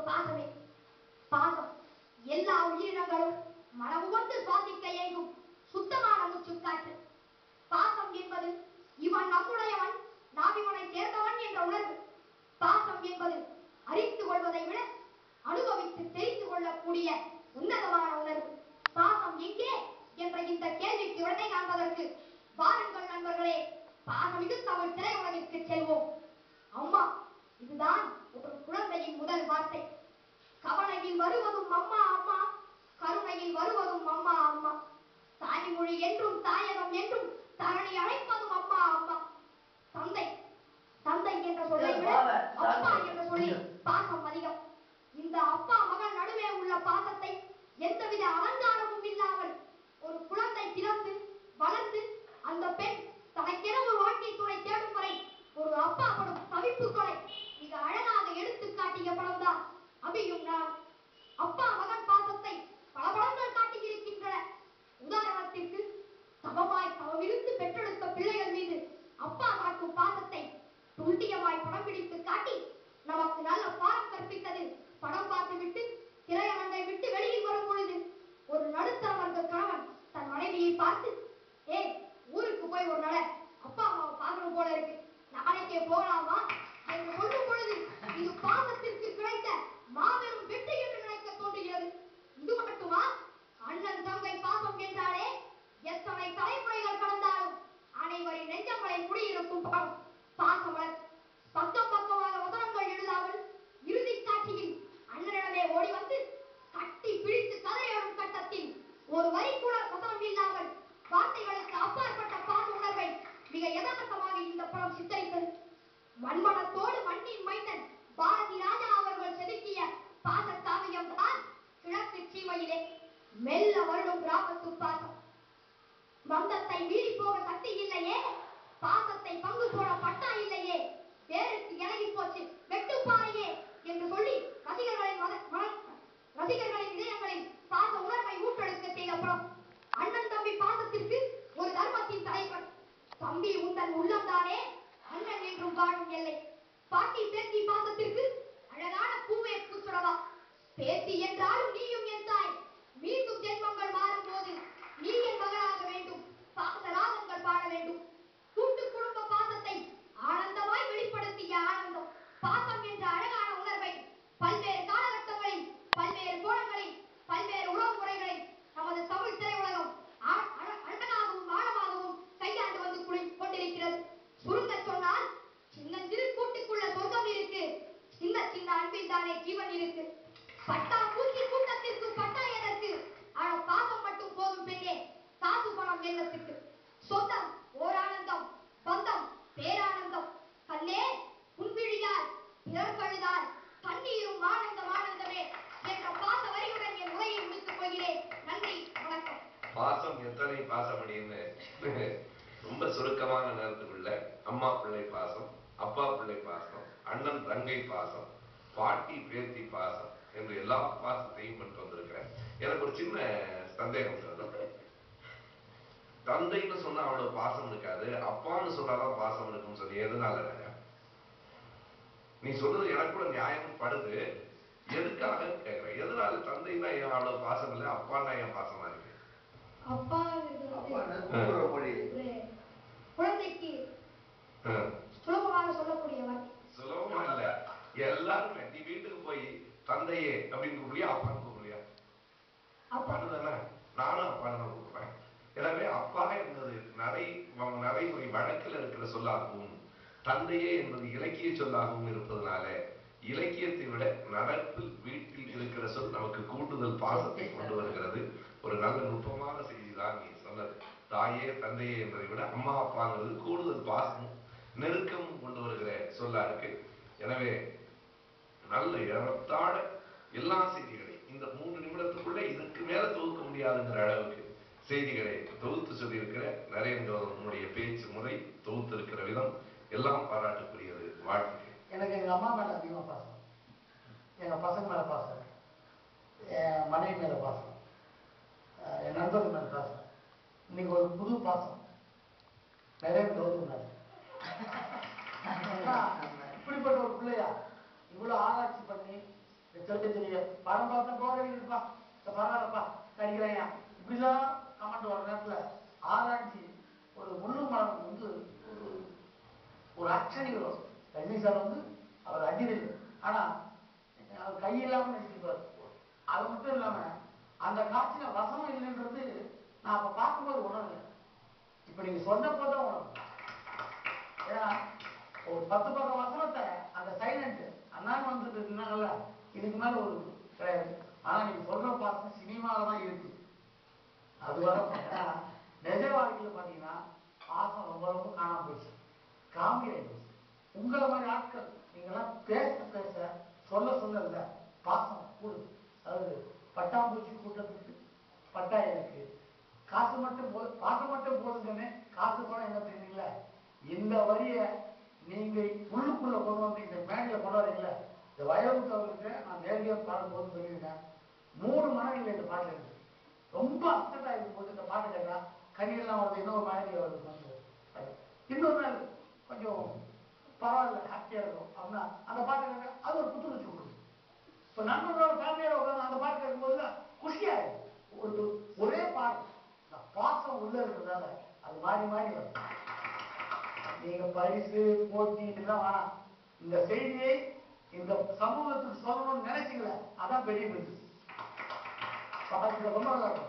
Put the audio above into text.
பாசமே. பாசம் எல்லா உயிரினங்களும் மனமு வந்து சுவாசிக்க இயங்கும் சுத்தமான மூச்சுக்காற்று. பாசம் என்பது இவன் நம்முடையவன், நாம் இவனை சேர்ந்தவன் என்ற உணர்வு. பாசம் என்பது அறிந்து கொள்வதை விட அனுபவித்து தெரிந்து கொள்ளக்கூடிய உன்னதமான உணர்வு. பாசம் எங்கே என்ற இந்த கேள்விக்கு விடை காண்பதற்கு வாருங்கள் நண்பர்களே, பாசமிகு தமிழ் திரையுலகிற்கு செல்வோம். அம்மா, இதுதான் ஒரு குழந்தையின் முதல் வார்த்தை. கவலையில் வருவதும் அம்மா அம்மா, கருணையில் வருவதும் அம்மா அம்மா. தாய்மொழி என்றும் தாயகம் என்றும் தரணி அழைப்பதும் அம்மா அம்மா. தந்தை தந்தை என்ற சொல்லை விட அப்பா என்ற சொல்லில் பாசம் அதிகம். இந்த அப்பா மகன் நடுவே உள்ள பாசத்தை எந்தவித அலங்காரமும் இல்லாமல் ஒரு குழந்தை பிறந்து வளர்ந்து அந்த பெண் தனக்கென ஒரு வாழ்க்கை துணை தேடும் வரை ஒரு அப்பா படும் தவிப்புகளை மிக அழகாக எடுத்து காட்டிய படம் தான் அபியும் நான். அப்பா மகன் பாசத்தை பல படங்கள் காட்டியிருக்கின்றன. உதாரணத்திற்கு தவமாய் தவமிருந்து பெற்றெடுத்த பிள்ளைகள் மீது அப்பா காட்டும் பாசத்தை துல்லியமாய் படம் பிடித்து காட்டி நமக்கு நல்ல பாடம் கற்பித்தது. படம் பார்த்து விட்டு திரையரங்கை விட்டு வெளியில் வரும் பொழுது ஒரு நடுத்தர வர்க்க கணவன் தன் மனைவியை பார்த்து, ஏ ஊருக்கு போய் ஒரு நாள அப்பா அம்மாவை பார்க்கணும் போல இருக்கு, நாளைக்கே போகலாமா என்று சொல்லும் பொழுது இது பாசத்திற்கு கிடைத்த மாபெரும் வெற்றி என்று நினைக்க தோன்றுகிறது. இது மட்டுமா, அண்ணன் தங்கை பாசம் என்றாலே எத்தனை தலைமுறைகள் கடந்தாலும் அனைவரின் நெஞ்சங்களை குடியிருக்கும் படம் பாசமலர். பக்கம் பக்கமாக வசனங்கள் எழுதாமல் இறுதி காட்சியில் அண்ணனிடமே ஓடி வந்து கட்டி பிடித்து கதறிடும் கட்டத்தில் ஒரு வரி கூட வசனம் இல்லாமல் வார்த்தைகளுக்கு அப்பாற்பட்ட பாச உணர்வை மிக யதார்த்தமாக இந்த படம் சித்தரித்தது. மண்மனத்தோடு மண்ணின் மைந்தன் பாரதி ராஜா அவர்கள் செதுக்கிய பாச காவியம் தான் கிழக்கு சீமையிலே மெல்ல வருடும் கிராமத்து பாசம். பந்தத்தை மீறி போக சக்தி இல்லையே, பாசத்தை பங்கு போட பட்டா இல்லையே, வேருக்கு இறங்கி போச்சு வெட்டுப்பாறையே என்று சொல்லி ரசிகர்களின் இதயங்களில் பாச உணர்வை ஊட்டெடுக்க செய்த படம். அண்ணன் தம்பி பாசத்திற்கு ஒரு தர்மத்தின் தலைவன். தம்பி உந்தன் உள்ளம்தானே அண்ணன் என்றும் வாழும் எல்லை. பாட்டி பேத்தி பாசத்திற்கு அழகான பூவே பூச்சுடவா, பேத்தி என்றாலும் நீயும் என் தாய், மீண்டும் ஜென்மங்கள் மாறும் போது நீ என் மகனாக வேண்டும், பாச ராகங்கள் பாட வேண்டும். கூட்டு குடும்ப பாசத்தை ஆனந்தமாய் வெளிப்படுத்திய ஆனந்தம். பாசம் என்ற அழகான உணர்வை பல்வேறு காலகட்டங்களில் பல்வேறு கோணங்களில் பல்வேறு உறவு முறைகளில் நமது தமிழ் திரையுலகம் அழகாகவும் ஆழமாகவும் கையாண்டு வந்து கொண்டிருக்கிறது. சுருங்க சொன்னால், சின்னஞ்சிறு கூட்டுக்குள்ள சொர்க்கம் இருக்கு, சின்ன சின்ன அன்பில் தானே ஜீவன் இருக்கு. பட்டா பூச்சி கூட்டத்திற்கு பட்டா எதற்கு, ஆனா பாசம் மட்டும் போதும் பெண்ணே, காசு பணம் என்னத்துக்கு. சொந்தம் ஓர் ஆனந்தம், பந்தம் பேரானந்தம். கண்ணே உன்விழியால் பிறர் கழுதால் கண்ணீரும் ஆனந்தம் ஆனந்தமே என்ற பாச வரியுடன் என் உரையை முடித்துக் கொள்கிறேன். நன்றி, வணக்கம். பாசம் எத்தனை பாசம் அப்படின்னு ரொம்ப சுருக்கமான நேரத்துக்குள்ள அம்மா பிள்ளை பாசம், அப்பா பிள்ளை பாசம், அண்ணன் தங்கை பாசம், பாட்டி பேத்தி பாசம் என்று எல்லா பாசத்தையும் கொண்டு வந்திருக்கிறேன். எனக்கு ஒரு சின்ன சந்தேகம் சொல்றது, தந்தைன்னு சொன்னா அவ்வளவு பாசம் இருக்காது, அப்பான்னு சொன்னாதான் பாசம் இருக்கும்னு சொல்லி எதனால? நீ சொல்றது எனக்கு கூட நியாயம் படுது, எதுக்காக கேட்கிறேன். எதனால தந்தைன்னா ஏன் அவ்வளவு பாசம் இல்லை, அப்பான்னா ஏன் பாசமா இருக்கு? அப்பா குழந்தைக்கு சுலபமாக சொல்லக்கூடிய வார்த்தை. சுலபமா இல்ல, எல்லாருமே நீ வீட்டுக்கு போய் தந்தையே அப்படின்னு கூப்பிடுறியா, அப்பான்னு கூப்பிடுறியா? அப்பான்னு தானே, நானும் அப்பான்னு தான் கூப்பிடுறேன். எனவே அப்பா என்பது நடைமுறை வழக்கில் இருக்கிற சொல்லாகவும், தந்தையே என்பது இலக்கிய சொல்லாகவும் இருப்பதனால இலக்கியத்தை விட நடப்பில் வீட்டில் இருக்கிற சொல் நமக்கு கூடுதல் பாசத்தை கொண்டு வருகிறது. ஒரு நல்ல நுட்பமான செய்தி தான் நீ சொன்னது. தாயே தந்தையே என்பதை விட அம்மா அப்பாங்கிறது கூடுதல் பாசமும் நெருக்கமும் கொண்டு வருகிற சொல்லா இருக்கு. எனவே நல்ல ஏறத்தாழ எல்லா செய்திகளையும் இந்த 3 நிமிடத்துக்குள்ள இதுக்கு மேல தொகுக்க முடியாதுங்கிற அளவுக்கு செய்திகளை தொகுத்து சொல்லியிருக்கிற நரேந்திரனுடைய பேச்சு முறை, தொகுத்து இருக்கிற விதம் எல்லாம் பாராட்டுக்குரியது. வாழ்க்கை எனக்கு எங்க அம்மா மேல அதிகமா பாசம், எங்க பசங்க மேல பாசம், என் மனைவி மேல பாசம், என் நண்பர்கள் மேல பாசம். இன்னைக்கு ஒரு புது பாசம் நரேந்திரன் மேல. இப்படிப்பட்ட ஒரு பிள்ளையா இவ்வளவு ஆராய்ச்சி பண்ணி தெரிய படம் பார்த்தா போர் அடிக்குதுப்பா, பரவாயில்லப்பா நடிக்கிறாங்க இப்படிலாம் கமெண்ட் வர நேரத்துல ஆராய்ச்சி ஒரு முள்ளு மரம் வந்து ஒரு அச்சடிகள் வரும். ரஜினி சார் வந்து அவர் அடிதல், ஆனா அவர் கையில்லாம நடிச்சிருப்பார். அது மட்டும் இல்லாம அந்த காட்சியில வசனம் இல்லைன்றது நான் அப்ப பார்க்கும்போது உணரல. இப்ப நீங்க சொன்னப்போதான் உணரும். ஏன்னா ஒரு 10 பக்கம் வசனத்தை அந்த சைலண்ட் அண்ணான்னு வந்துட்டு இருந்தாங்கல்ல, இதுக்கு மேல ஒரு கிடையாது. ஆனா நீங்க சொல்ற பாசம் சினிமாவில தான் இருக்கு. அது வர நிஜ வாழ்க்கையில பாத்தீங்கன்னா பாசம் ரொம்ப ரொம்ப காணாம போயிடுச்சு, காமெடி ஆயிடுச்சு. உங்களை மாதிரி ஆட்கள் நீங்கெல்லாம் பேச பேச சொல்ல சொல்ல இல்ல பாசம் கூடுது. அதாவது பட்டாம்பூச்சி கூட்டத்துக்கு பட்டா எனக்கு காசு மட்டும் பாசம் மட்டும் போதுங்கன்னு காசு போனா என்ன தெரியுங்களா? இந்த வரிய நீங்க உள்ளுக்குள்ள கொண்டு வந்து இந்த மேடையில கொண்டு வரீங்களா? இந்த வயலுக்கு அவருக்கு நான் நேரடியாக பாடும்போது சொல்லியிருக்கேன், 3 மனநிலை இந்த பாட்டுல இருக்கு. ரொம்ப அப்செட் ஆகிடும் போது இந்த பாட்டு கேட்டா கண்ணீர்லாம் வருது, இன்னொரு மனநிலை வருது. இன்னொரு நாள் கொஞ்சம் பரவாயில்ல ஹாப்பியா இருக்கும் அப்படின்னா அந்த பாட்டு கேட்க அது ஒரு புத்துணர்ச்சி கொடுக்கும். இப்ப நண்பர்களோட ஃபேமிலியோட உட்காந்து அந்த பாட்டு கேட்கும்போது குஷியாயிடும். ஒரே பாட்டு பாசம் உள்ள இருக்கிறதால அது மாறி மாறி வரும். நீங்க பரிசு போட்டி இதெல்லாம் வேணாம். இந்த செய்தியை இந்த சமூகத்துக்கு சொல்லணும்னு நினைச்சீங்களே, அதான் பெரிய பிசினஸ். ரொம்ப நல்லா இருக்கும்.